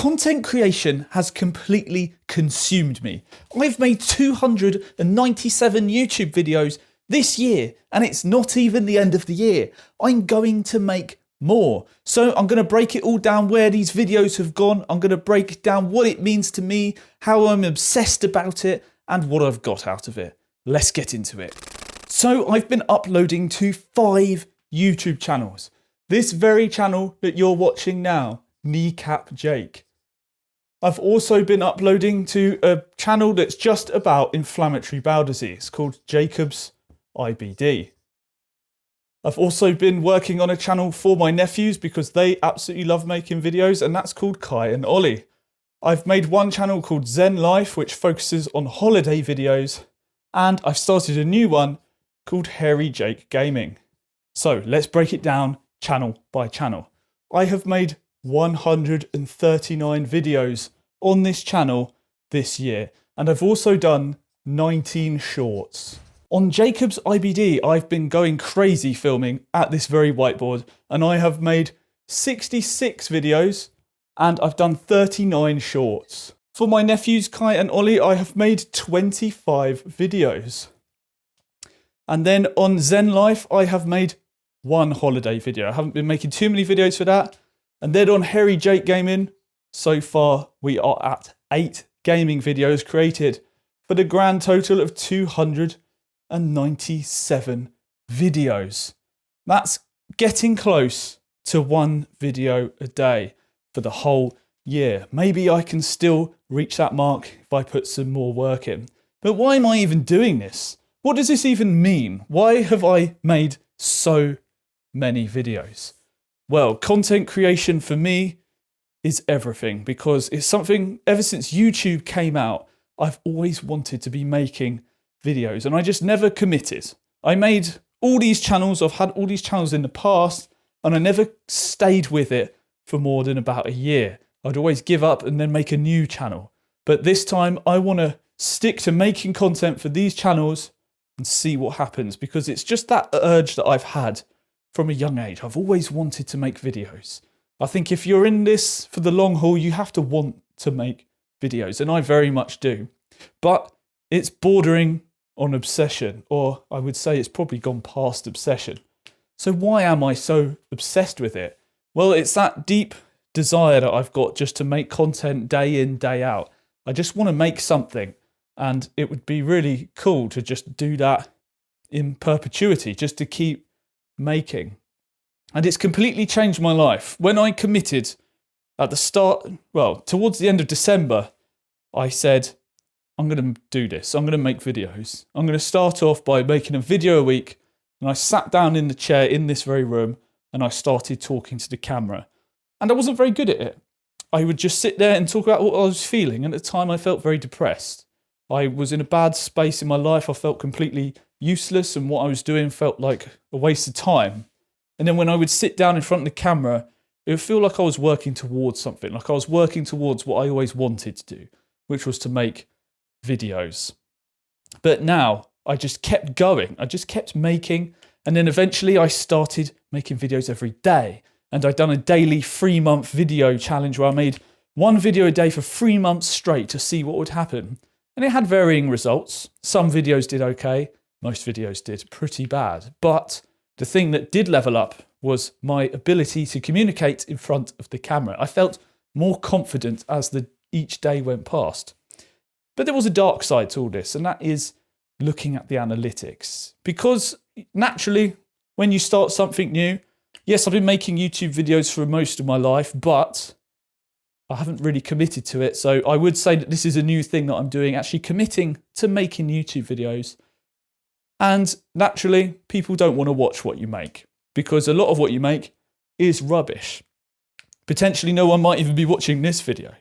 content creation has completely consumed me. I've made 297 YouTube videos this year, and it's not even the end of the year. I'm going to make more. So I'm going to break it all down, where these videos have gone. I'm going to break down what it means to me, how I'm obsessed about it, and what I've got out of it. Let's get into it. So I've been uploading to 5 YouTube channels. This very channel that you're watching now, Kneecap Jake. I've also been uploading to a channel that's just about inflammatory bowel disease called Jacob's IBD. I've also been working on a channel for my nephews because they absolutely love making videos, and that's called Kai and Ollie. I've made one channel called Zen Life, which focuses on holiday videos, and I've started a new one called Hairy Jake Gaming. So let's break it down channel by channel. I have made 139 videos on this channel this year, and I've also done 19 shorts. On Jacob's IBD, I've been going crazy filming at this very whiteboard, and I have made 66 videos and I've done 39 shorts. For my nephews Kai and Ollie, I have made 25 videos. And then on Zen Life, I have made 1 holiday video. I haven't been making too many videos for that. And then on Hairy Jake Gaming, so far we are at 8 gaming videos created for the grand total of 297 videos. That's getting close to 1 video a day for the whole year. Maybe I can still reach that mark if I put some more work in. But why am I even doing this? What does this even mean? Why have I made so many videos? Well, content creation for me is everything, because it's something ever since YouTube came out, I've always wanted to be making videos, and I just never committed. I made all these channels, I've had all these channels in the past, and I never stayed with it for more than about a year. I'd always give up and then make a new channel. But this time I want to stick to making content for these channels and see what happens, because it's just that urge that I've had from a young age. I've always wanted to make videos. I think if you're in this for the long haul, you have to want to make videos, and I very much do. But it's bordering on obsession, or I would say it's probably gone past obsession. So why am I so obsessed with it? Well, it's that deep desire that I've got just to make content day in, day out. I just want to make something, and it would be really cool to just do that in perpetuity, just to keep making. And it's completely changed my life. When I committed at the start, well, towards the end of December, I said, I'm going to do this. I'm going to make videos. I'm going to start off by making a video a week. And I sat down in the chair in this very room and I started talking to the camera. And I wasn't very good at it. I would just sit there and talk about what I was feeling. And at the time I felt very depressed. I was in a bad space in my life. I felt completely useless, and what I was doing felt like a waste of time. And then when I would sit down in front of the camera, it would feel like I was working towards something, like I was working towards what I always wanted to do, which was to make videos. But now I just kept going. I just kept making. And then eventually I started making videos every day. And I'd done a daily 3-month video challenge where I made 1 video a day for 3 months straight to see what would happen. And it had varying results. Some videos did okay. Most videos did pretty bad. But the thing that did level up was my ability to communicate in front of the camera. I felt more confident as each day went past. But there was a dark side to all this, and that is looking at the analytics. Because naturally, when you start something new, yes, I've been making YouTube videos for most of my life, but I haven't really committed to it. So I would say that this is a new thing that I'm doing, actually committing to making YouTube videos. And naturally, people don't want to watch what you make, because a lot of what you make is rubbish. Potentially no one might even be watching this video.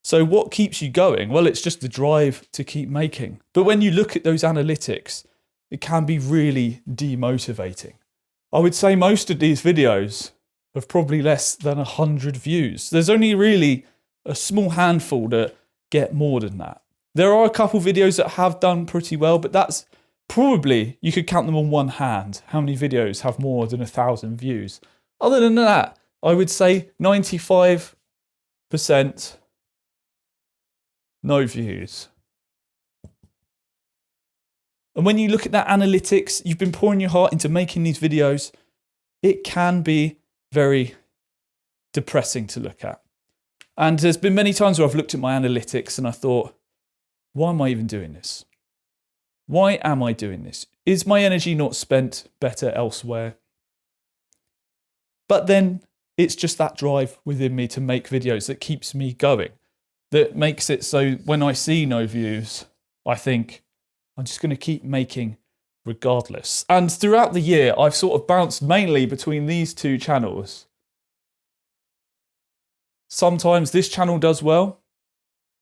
So what keeps you going? Well, it's just the drive to keep making. But when you look at those analytics, it can be really demotivating. I would say most of these videos have probably less than 100 views. There's only really a small handful that get more than that. There are a couple videos that have done pretty well, but that's probably, you could count them on one hand, how many videos have more than 1,000 views. Other than that, I would say 95% no views. And when you look at that analytics, you've been pouring your heart into making these videos, it can be very depressing to look at. And there's been many times where I've looked at my analytics and I thought, why am I even doing this? Why am I doing this? Is my energy not spent better elsewhere? But then it's just that drive within me to make videos that keeps me going, that makes it so when I see no views, I think I'm just going to keep making regardless. And throughout the year, I've sort of bounced mainly between these two channels. Sometimes this channel does well.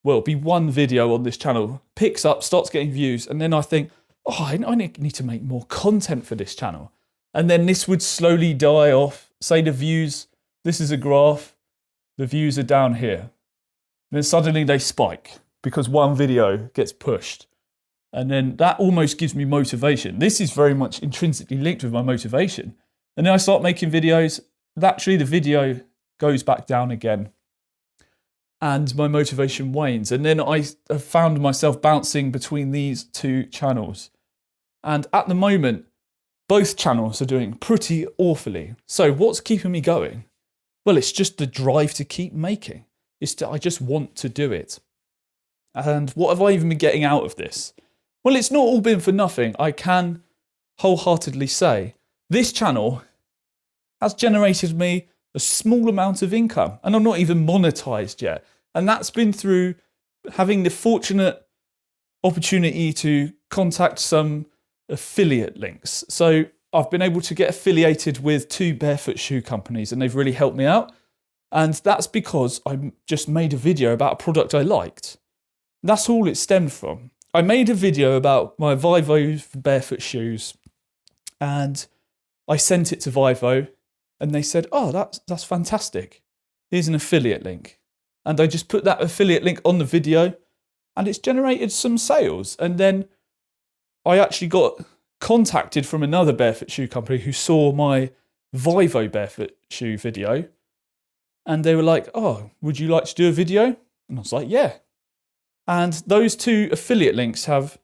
Well, it'll be one video on this channel, picks up, starts getting views, and then I think, oh, I need to make more content for this channel. And then this would slowly die off. Say the views, this is a graph, the views are down here. And then suddenly they spike because one video gets pushed. And then that almost gives me motivation. This is very much intrinsically linked with my motivation. And then I start making videos. Naturally, the video goes back down again. And my motivation wanes. And then I have found myself bouncing between these two channels. And at the moment, both channels are doing pretty awfully. So what's keeping me going? Well, it's just the drive to keep making. I just want to do it. And what have I even been getting out of this? Well, it's not all been for nothing. I can wholeheartedly say this channel has generated me a small amount of income, and I'm not even monetized yet. And that's been through having the fortunate opportunity to contact some affiliate links. So I've been able to get affiliated with 2 barefoot shoe companies, and they've really helped me out. And that's because I just made a video about a product I liked. That's all it stemmed from. I made a video about my Vivo barefoot shoes, and I sent it to Vivo, and they said, oh, that's fantastic. Here's an affiliate link. And I just put that affiliate link on the video, and it's generated some sales. And then I actually got contacted from another barefoot shoe company who saw my Vivo barefoot shoe video, and they were like, oh, would you like to do a video? And I was like, yeah. And those 2 affiliate links have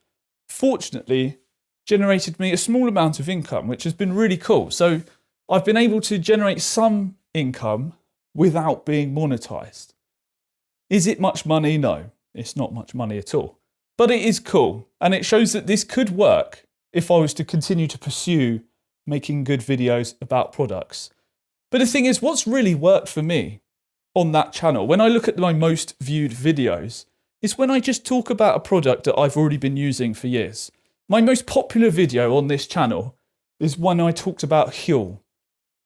fortunately generated me a small amount of income, which has been really cool. So I've been able to generate some income without being monetized. Is it much money? No, it's not much money at all. But it is cool. And it shows that this could work if I was to continue to pursue making good videos about products. But the thing is, what's really worked for me on that channel, when I look at my most viewed videos, is when I just talk about a product that I've already been using for years. My most popular video on this channel is when I talked about Huel.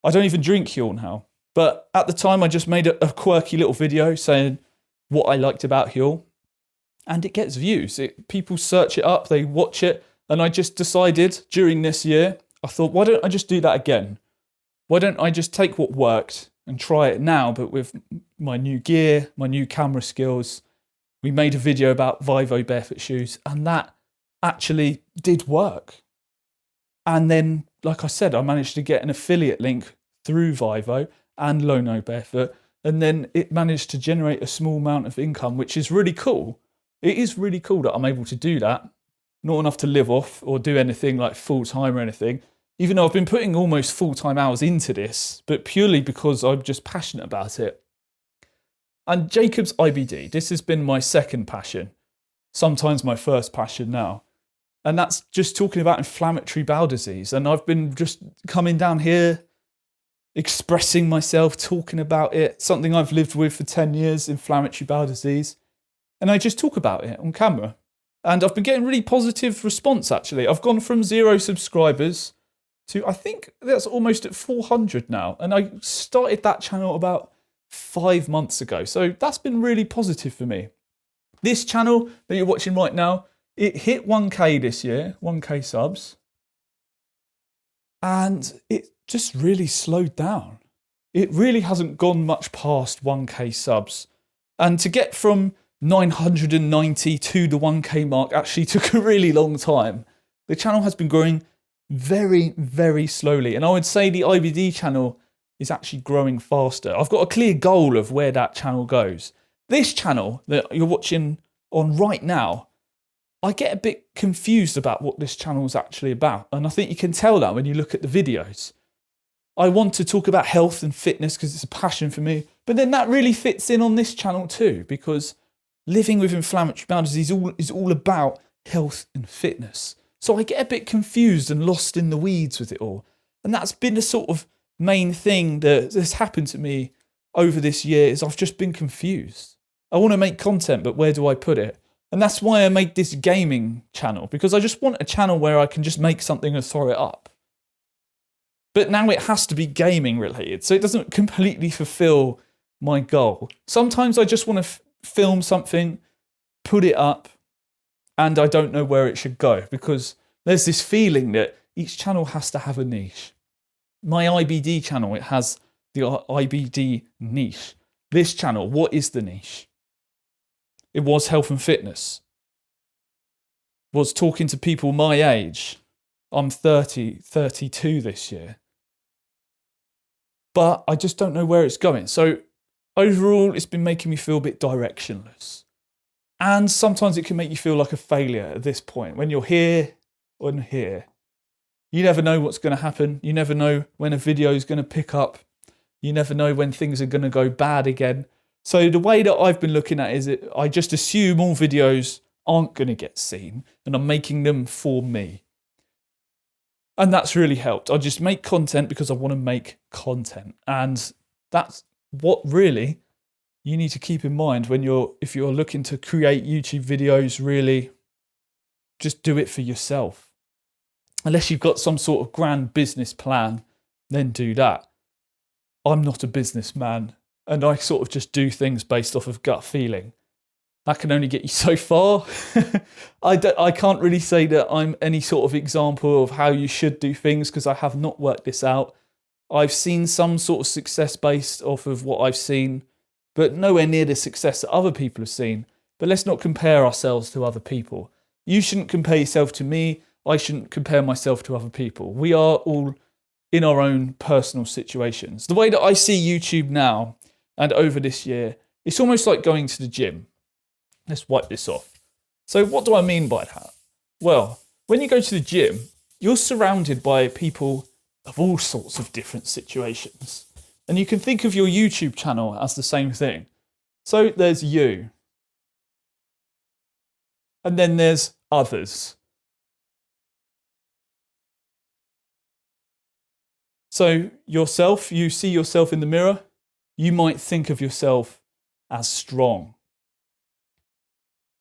I don't even drink Huel now. But at the time, I just made a quirky little video saying what I liked about Huel. And it gets views. People search it up, they watch it. And I just decided during this year, I thought, why don't I just do that again? Why don't I just take what worked and try it now, but with my new gear, my new camera skills. We made a video about Vivo barefoot shoes, and that actually did work. And then, like I said, I managed to get an affiliate link through Vivo and Lono Barefoot, and then it managed to generate a small amount of income, which is really cool. It is really cool that I'm able to do that. Not enough to live off or do anything like full-time or anything, even though I've been putting almost full-time hours into this, but purely because I'm just passionate about it. And Jacob's IBD, this has been my second passion, sometimes my first passion now. And that's just talking about inflammatory bowel disease. And I've been just coming down here, expressing myself, talking about it, something I've lived with for 10 years, inflammatory bowel disease. And I just talk about it on camera. And I've been getting really positive response, actually. I've gone from 0 subscribers to, I think that's almost at 400 now. And I started that channel about 5 months ago. So that's been really positive for me. This channel that you're watching right now, it hit 1K this year, 1K subs. And it just really slowed down. It really hasn't gone much past 1K subs. And to get from 990 to the 1K mark actually took a really long time. The channel has been growing very, very slowly. And I would say the IBD channel is actually growing faster. I've got a clear goal of where that channel goes. This channel that you're watching on right now, I get a bit confused about what this channel is actually about. And I think you can tell that when you look at the videos. I want to talk about health and fitness because it's a passion for me. But then that really fits in on this channel too, because living with inflammatory bowel disease is all about health and fitness. So I get a bit confused and lost in the weeds with it all. And that's been the sort of main thing that's happened to me over this year, is I've just been confused. I want to make content, but where do I put it? And that's why I made this gaming channel, because I just want a channel where I can just make something and throw it up. But now it has to be gaming related, so it doesn't completely fulfill my goal. Sometimes I just want to film something, put it up, and I don't know where it should go, because there's this feeling that each channel has to have a niche. My IBD channel, it has the IBD niche. This channel, what is the niche? It was health and fitness. Was talking to people my age. I'm 32 this year. But I just don't know where it's going. So overall, it's been making me feel a bit directionless. And sometimes it can make you feel like a failure at this point. When you're here and here, you never know what's going to happen. You never know when a video is going to pick up. You never know when things are going to go bad again. So the way that I've been looking at it is I just assume all videos aren't going to get seen, and I'm making them for me. And that's really helped. I just make content because I want to make content. And that's what really you need to keep in mind if you're looking to create YouTube videos. Really, just do it for yourself. Unless you've got some sort of grand business plan, then do that. I'm not a businessman, and I sort of just do things based off of gut feeling. That can only get you so far. I can't really say that I'm any sort of example of how you should do things, because I have not worked this out. I've seen some sort of success based off of what I've seen, but nowhere near the success that other people have seen. But let's not compare ourselves to other people. You shouldn't compare yourself to me. I shouldn't compare myself to other people. We are all in our own personal situations. The way that I see YouTube now and over this year, it's almost like going to the gym. Let's wipe this off. So what do I mean by that? Well, when you go to the gym, you're surrounded by people of all sorts of different situations. And you can think of your YouTube channel as the same thing. So there's you. And then there's others. So yourself, you see yourself in the mirror, you might think of yourself as strong.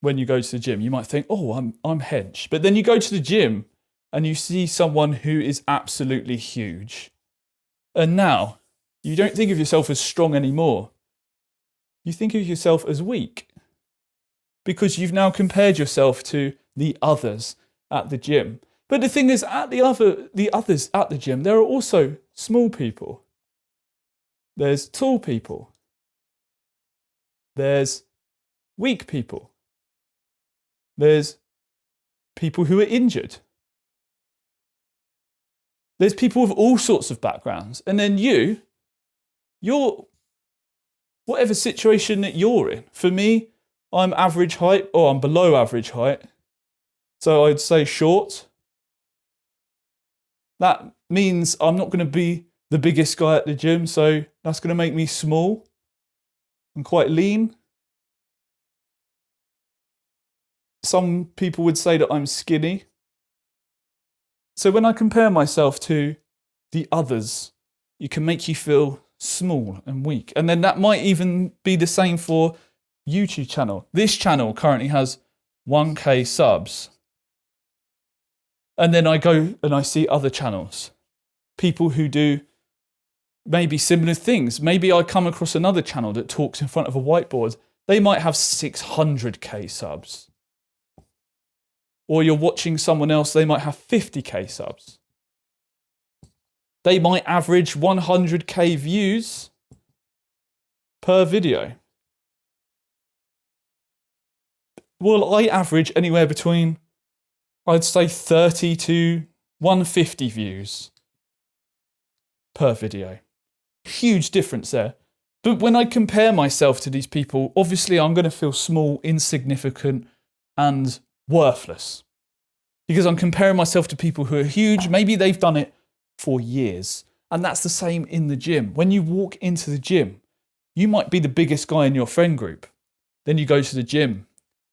When you go to the gym, you might think, oh, I'm hench. But then you go to the gym and you see someone who is absolutely huge. And now you don't think of yourself as strong anymore. You think of yourself as weak, because you've now compared yourself to the others at the gym. But the thing is, the others at the gym, there are also small people. There's tall people. There's weak people. There's people who are injured. There's people with all sorts of backgrounds. And then you're whatever situation that you're in. For me, I'm average height, or I'm below average height. So I'd say short. That means I'm not going to be the biggest guy at the gym, so that's going to make me small and quite lean. Some people would say that I'm skinny. So when I compare myself to the others, it can make you feel small and weak. And then that might even be the same for YouTube channel. This channel currently has 1K subs. And then I go and I see other channels. People who do maybe similar things. Maybe I come across another channel that talks in front of a whiteboard. They might have 600K subs. Or you're watching someone else, they might have 50K subs. They might average 100K views per video. Well, I average anywhere between, I'd say 30 to 150 views per video. Huge difference there. But when I compare myself to these people, obviously I'm going to feel small, insignificant, and worthless. Because I'm comparing myself to people who are huge. Maybe they've done it for years. And that's the same in the gym. When you walk into the gym, you might be the biggest guy in your friend group. Then you go to the gym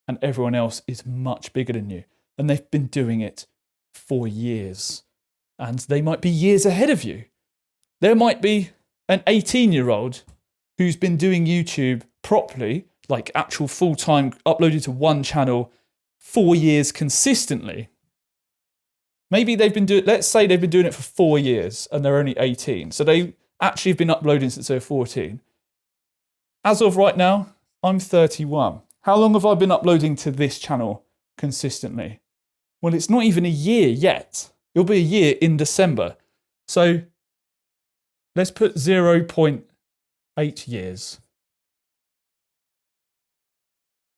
and everyone else is much bigger than you. And they've been doing it for years. And they might be years ahead of you. There might be an 18-year-old who's been doing YouTube properly, like actual full-time, uploaded to one channel 4 years consistently. Maybe they've been doing, let's say they've been doing it for 4 years and they're only 18. So they actually have been uploading since they were 14. As of right now, I'm 31. How long have I been uploading to this channel consistently? Well, it's not even a year yet. It'll be a year in December. So let's put 0.8 years.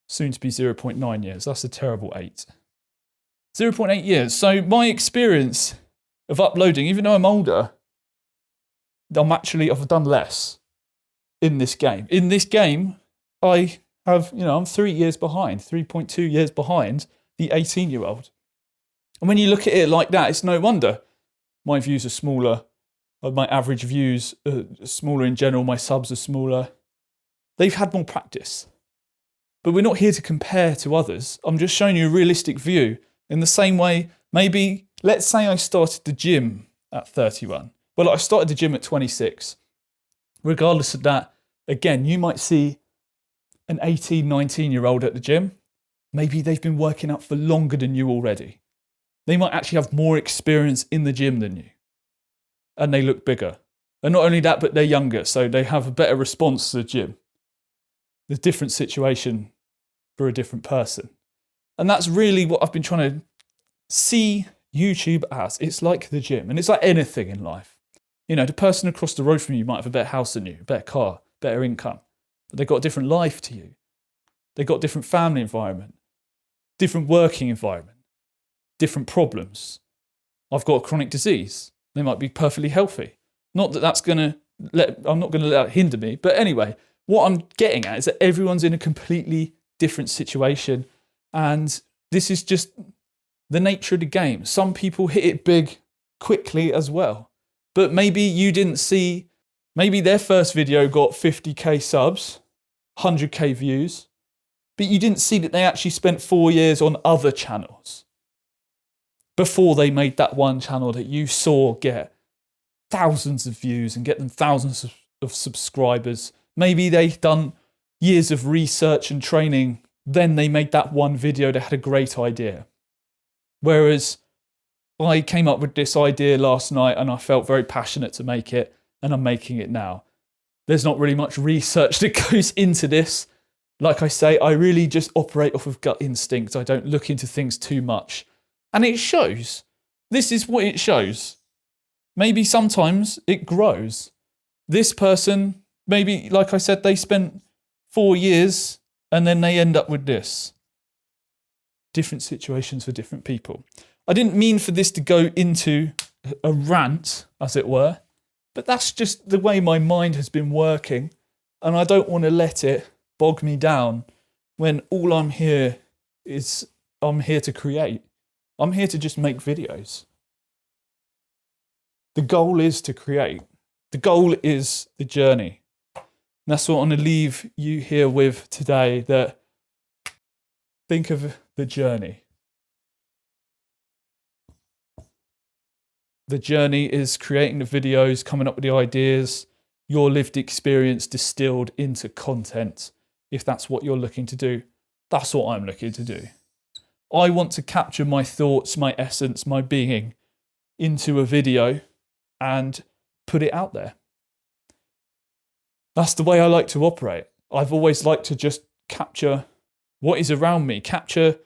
Soon to be 0.9 years. That's a terrible 8. 0.8 years. So my experience of uploading, even though I'm older, I've done less in this game. In this game, I have, I'm 3 years behind, 3.2 years behind the 18-year-old. And when you look at it like that, it's no wonder my views are smaller. My average views are smaller in general. My subs are smaller. They've had more practice. But we're not here to compare to others. I'm just showing you a realistic view. In the same way, maybe, let's say I started the gym at 31. Well, I started the gym at 26. Regardless of that, again, you might see an 18, 19-year-old at the gym. Maybe they've been working out for longer than you already. They might actually have more experience in the gym than you. And they look bigger. And not only that, but they're younger, so they have a better response to the gym. There's a different situation for a different person. And that's really what I've been trying to see YouTube as. It's like the gym, and it's like anything in life. The person across the road from you might have a better house than you, a better car, better income, but they've got a different life to you. They've got a different family environment, different working environment, different problems. I've got a chronic disease. They might be perfectly healthy. Not that I'm not going to let that hinder me, but anyway, what I'm getting at is that everyone's in a completely different situation. And this is just the nature of the game. Some people hit it big quickly as well. But maybe you didn't see, maybe their first video got 50k subs, 100k views, but you didn't see that they actually spent 4 years on other channels before they made that one channel that you saw get thousands of views and get them thousands of subscribers. Maybe they've done years of research and training. Then they made that one video that had a great idea. Whereas I came up with this idea last night and I felt very passionate to make it, and I'm making it now. There's not really much research that goes into this. Like I say, I really just operate off of gut instinct. I don't look into things too much. And it shows. This is what it shows. Maybe sometimes it grows. This person, maybe, like I said, they spent 4 years and then they end up with this. Different situations for different people. I didn't mean for this to go into a rant, as it were, but that's just the way my mind has been working, and I don't want to let it bog me down when all I'm here to create. I'm here to just make videos. The goal is to create. The goal is the journey. And that's what I want to leave you here with today, that think of the journey. The journey is creating the videos, coming up with the ideas, your lived experience distilled into content. If that's what you're looking to do, that's what I'm looking to do. I want to capture my thoughts, my essence, my being into a video and put it out there. That's the way I like to operate. I've always liked to just capture what is around me, capture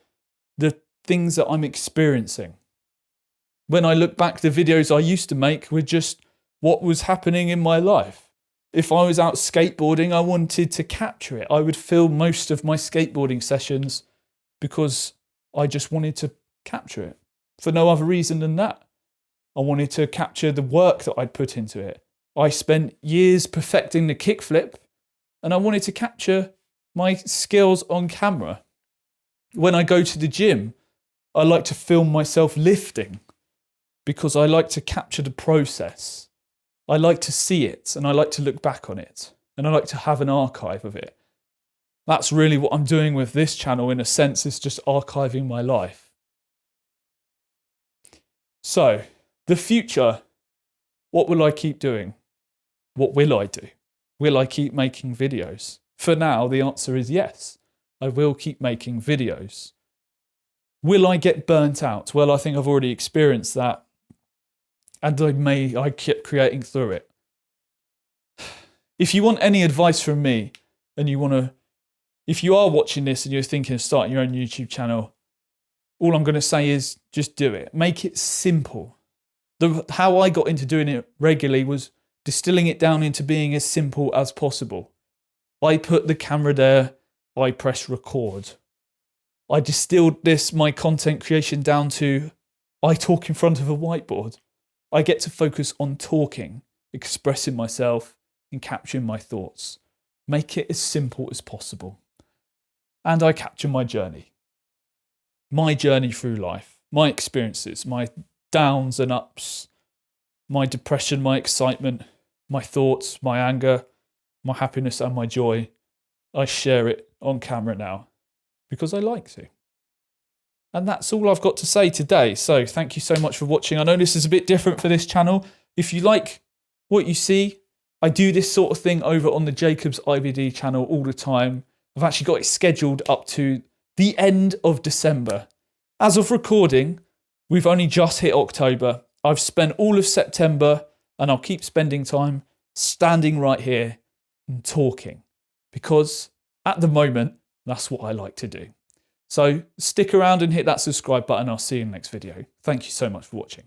the things that I'm experiencing. When I look back, the videos I used to make were just what was happening in my life. If I was out skateboarding, I wanted to capture it. I would film most of my skateboarding sessions because I just wanted to capture it for no other reason than that. I wanted to capture the work that I'd put into it. I spent years perfecting the kickflip and I wanted to capture my skills on camera. When I go to the gym, I like to film myself lifting because I like to capture the process. I like to see it and I like to look back on it and I like to have an archive of it. That's really what I'm doing with this channel, in a sense, is just archiving my life. So, the future, what will I keep doing? What will I do? Will I keep making videos? For now, the answer is yes. I will keep making videos. Will I get burnt out? Well, I think I've already experienced that. And I keep creating through it. If you want any advice from me, and if you are watching this and you're thinking of starting your own YouTube channel, all I'm going to say is just do it. Make it simple. How I got into doing it regularly was distilling it down into being as simple as possible. I put the camera there, I press record. I distilled my content creation down to, I talk in front of a whiteboard. I get to focus on talking, expressing myself, and capturing my thoughts. Make it as simple as possible. And I capture my journey through life, my experiences, my downs and ups, my depression, my excitement, my thoughts, my anger, my happiness and my joy. I share it on camera now because I like to. And that's all I've got to say today. So thank you so much for watching. I know this is a bit different for this channel. If you like what you see, I do this sort of thing over on the Jacob's IBD channel all the time. I've actually got it scheduled up to the end of December. As of recording, we've only just hit October. I've spent all of September, and I'll keep spending time standing right here and talking, because at the moment, that's what I like to do. So stick around and hit that subscribe button. I'll see you in the next video. Thank you so much for watching.